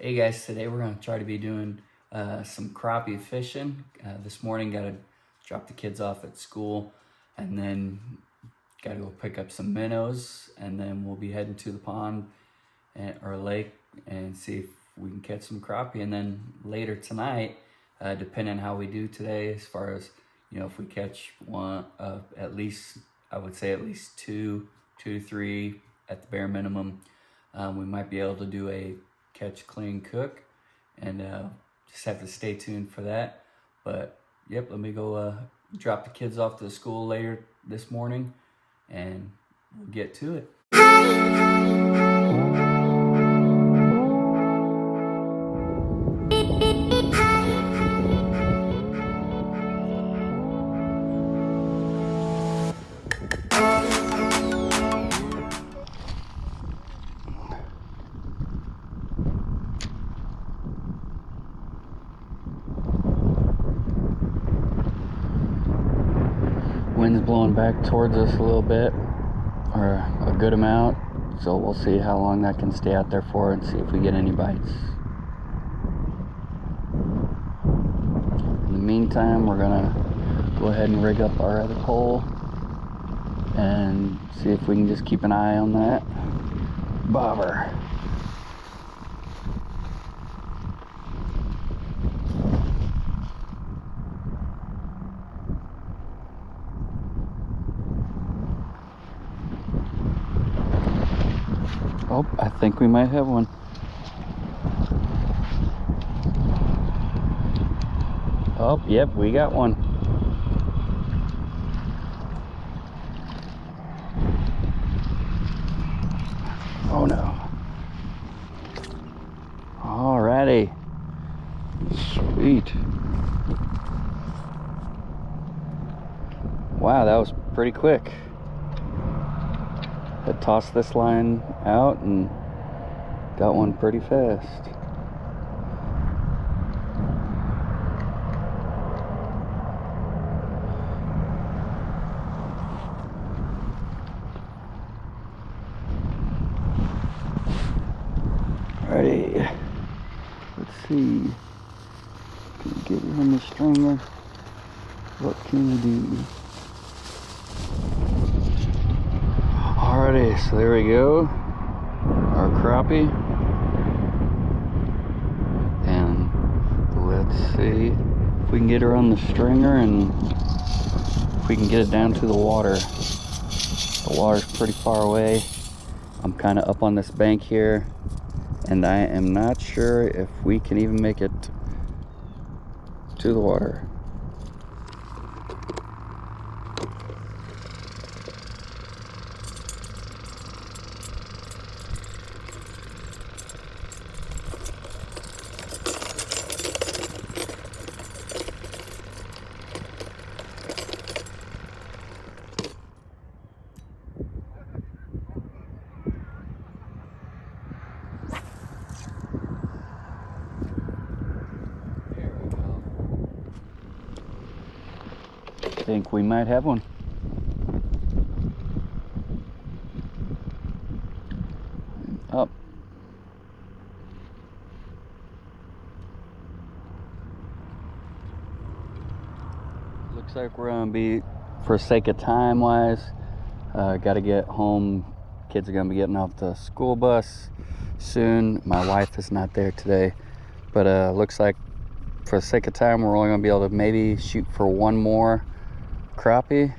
Hey guys, today we're going to try to be doing some crappie fishing. This morning got to drop the kids off at school and then got to go pick up some minnows, and then we'll be heading to the pond or lake and see if we can catch some crappie. And then later tonight, depending on how we do today, as far as, you know, if we catch one, at least, I would say at least two to three at the bare minimum, we might be able to do a catch, clean, cook, and just have to stay tuned for that. But yep, let me go drop the kids off to school later this morning and we'll get to it. Wind's blowing back towards us a little bit, or a good amount, so we'll see how long that can stay out there for and see if we get any bites. In the meantime, we're gonna go ahead and rig up our other pole and see if we can just keep an eye on that bobber. Oh, I think we might have one. Oh, yep, we got one. Oh no. Alrighty. Sweet. Wow, that was pretty quick. I tossed this line out and got one pretty fast. Alrighty, let's see. Can we get it on the stringer? What can we do? Alrighty, so there we go, our crappie, and let's see if we can get her on the stringer and if we can get it down to the water. The water's pretty far away. I'm kind of up on this bank here, and I am not sure if we can even make it to the water. I think we might have one. Up. Looks like we're gonna be, for sake of time wise, gotta get home. Kids are gonna be getting off the school bus soon. My wife is not there today, but looks like for the sake of time we're only gonna be able to maybe shoot for one more crappie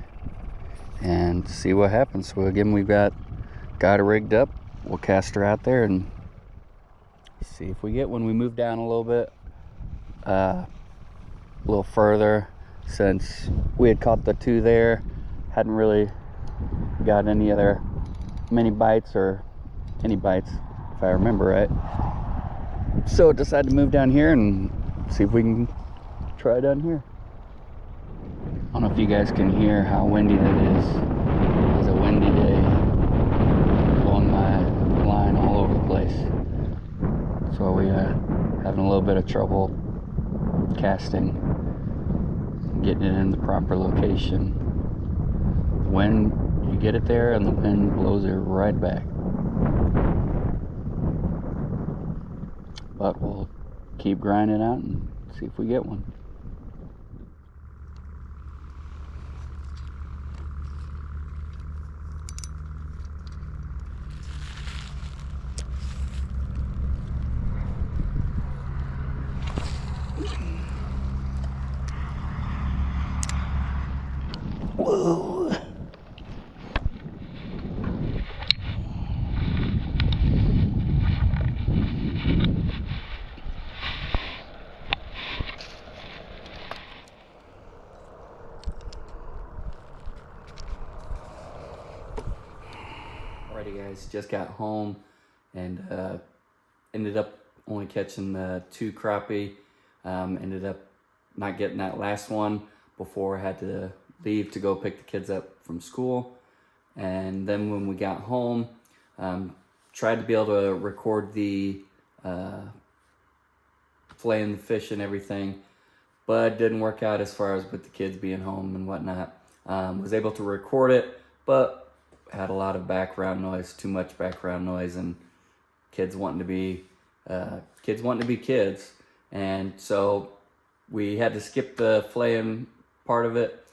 and see what happens. So again, we've got her rigged up. We'll cast her out there and see if we get one. We move down a little bit, a little further, since we had caught the two there, hadn't really got many bites, or any bites if I remember right. So decided to move down here and see if we can try down here. I don't know if you guys can hear how windy that is. It's a windy day, blowing my line all over the place. So we having a little bit of trouble casting, getting it in the proper location. When you get it there, and the wind blows it right back. but we'll keep grinding out and see if we get one. Whoa. Alrighty guys, just got home and ended up only catching 2 crappie. Ended up not getting that last one before I had to leave to go pick the kids up from school. And then when we got home, tried to be able to record the filleting the fish and everything, but it didn't work out as far as with the kids being home and whatnot. Was able to record it, but had a lot of background noise, too much background noise, and kids wanting to be kids. And so we had to skip the filleting part of it,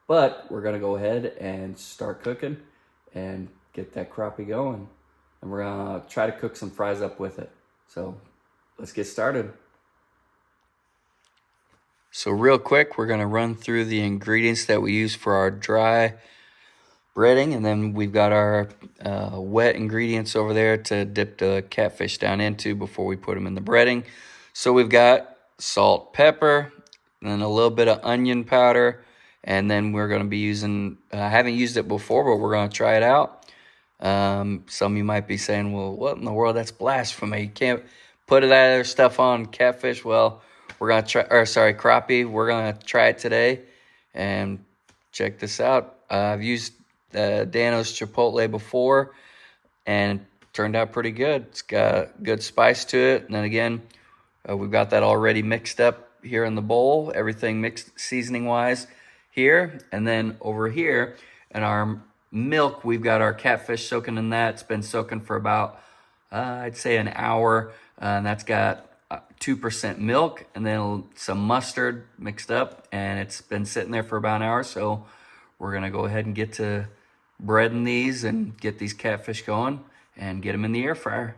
but we're gonna go ahead and start cooking and get that crappie going. And we're gonna try to cook some fries up with it. So let's get started. So real quick, we're gonna run through the ingredients that we use for our dry breading, and then we've got our wet ingredients over there to dip the catfish down into before we put them in the breading. So we've got salt, pepper, and then a little bit of onion powder, and then we're going to be using, I haven't used it before, but we're going to try it out. Some of you might be saying, well, what in the world? That's blasphemy. You can't put that other stuff on catfish. Well, we're going to try, or sorry, crappie. We're going to try it today and check this out. I've used Dano's Chipotle before and turned out pretty good. It's got good spice to it. And then again, we've got that already mixed up here in the bowl, everything mixed seasoning wise here. And then over here in our milk, we've got our catfish soaking in that. It's been soaking for about, I'd say an hour. And that's got 2% milk and then some mustard mixed up. And it's been sitting there for about an hour. So we're gonna go ahead and get to breading these and get these catfish going and get them in the air fryer.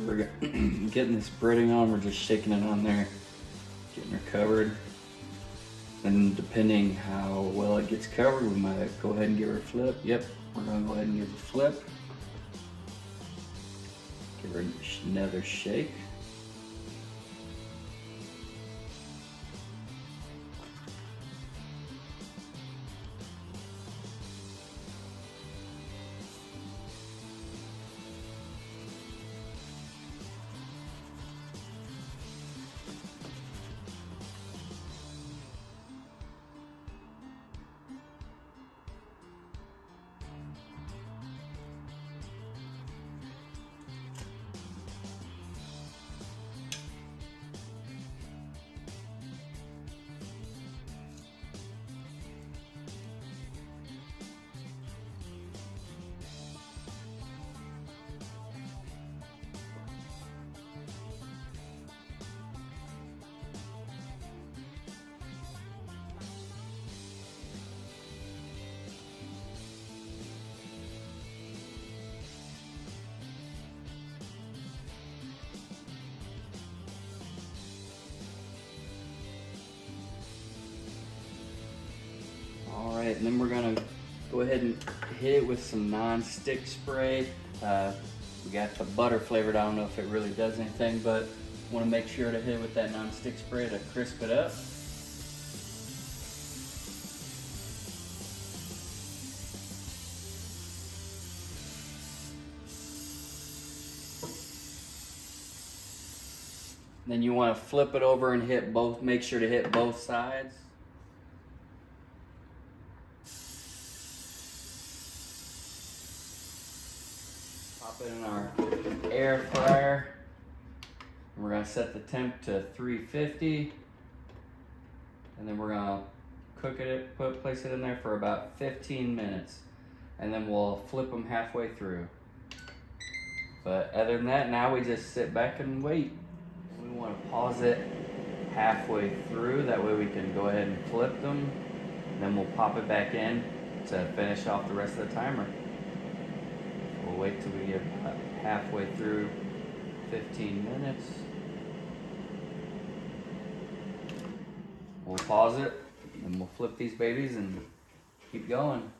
We're getting this breading on, we're just shaking it on there, getting her covered. And depending how well it gets covered, we might go ahead and give her a flip. Yep, we're gonna go ahead and give her a flip. Give her another shake. All right, and then we're gonna go ahead and hit it with some non-stick spray. We got the butter flavored. I don't know if it really does anything, but want to make sure to hit it with that non-stick spray to crisp it up. Then you want to flip it over and hit both, make sure to hit both sides. Pop it in our air fryer. We're gonna set the temp to 350. And then we're gonna cook it, place it in there for about 15 minutes. And then we'll flip them halfway through. But other than that, now we just sit back and wait. We want to pause it halfway through, that way we can go ahead and flip them. And then we'll pop it back in to finish off the rest of the timer. We'll wait till we get about halfway through, 15 minutes. We'll pause it, and we'll flip these babies and keep going.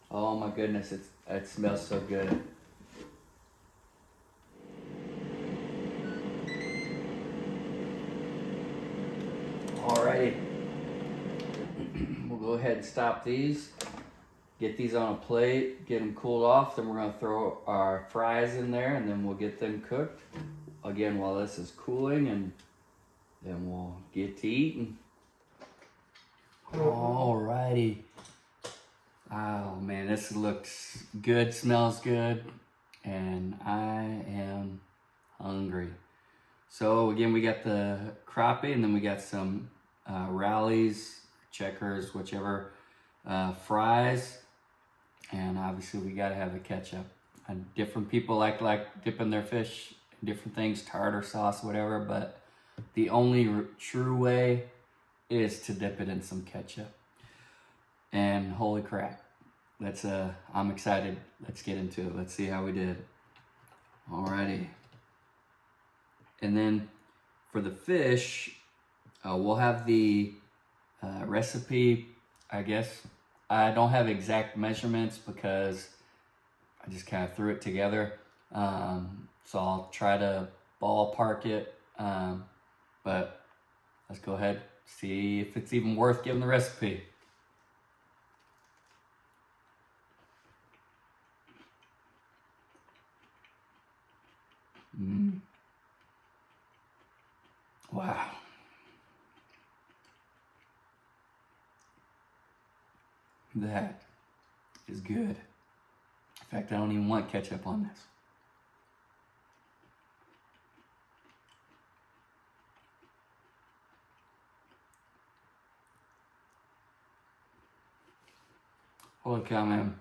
Oh my goodness, it smells so good. Alrighty, we'll go ahead and stop these, get these on a plate, get them cooled off, then we're gonna throw our fries in there and then we'll get them cooked. Again, while this is cooling, and then we'll get to eating. Alrighty. Oh man, this looks good, smells good, and I am hungry. So again, we got the crappie, and then we got some rallies, checkers, whichever, fries, and obviously we gotta have the ketchup. And different people like dipping their fish in different things, tartar sauce, whatever, but the only true way is to dip it in some ketchup. And holy crap, I'm excited. Let's get into it. Let's see how we did. Alrighty. And then for the fish, we'll have the recipe, I guess. I don't have exact measurements because I just kind of threw it together. So I'll try to ballpark it. But let's go ahead, see if it's even worth giving the recipe. Wow. That is good. In fact, I don't even want ketchup on this. Holy cow, man.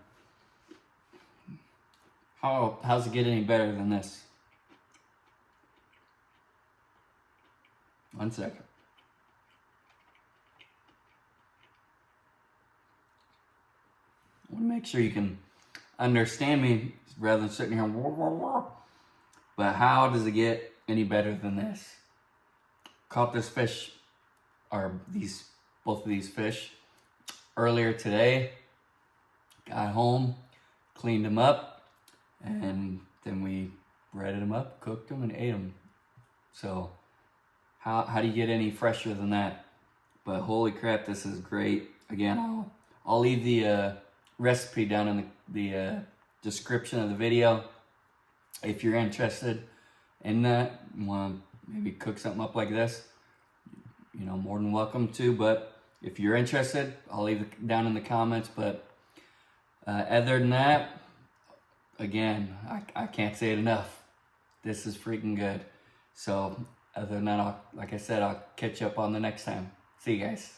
How's it get any better than this? 1 second. I want to make sure you can understand me rather than sitting here. But how does it get any better than this? Caught this fish, or both of these fish, earlier today. Got home, cleaned them up, and then we breaded them up, cooked them, and ate them. So how do you get any fresher than that? But holy crap, this is great. Again, I'll leave the recipe down in the description of the video. If you're interested in that, want to maybe cook something up like this, you know, more than welcome to. But if you're interested, I'll leave it down in the comments. But other than that, again, I can't say it enough. This is freaking good. So other than that, like I said, I'll catch you up on the next time. See you guys.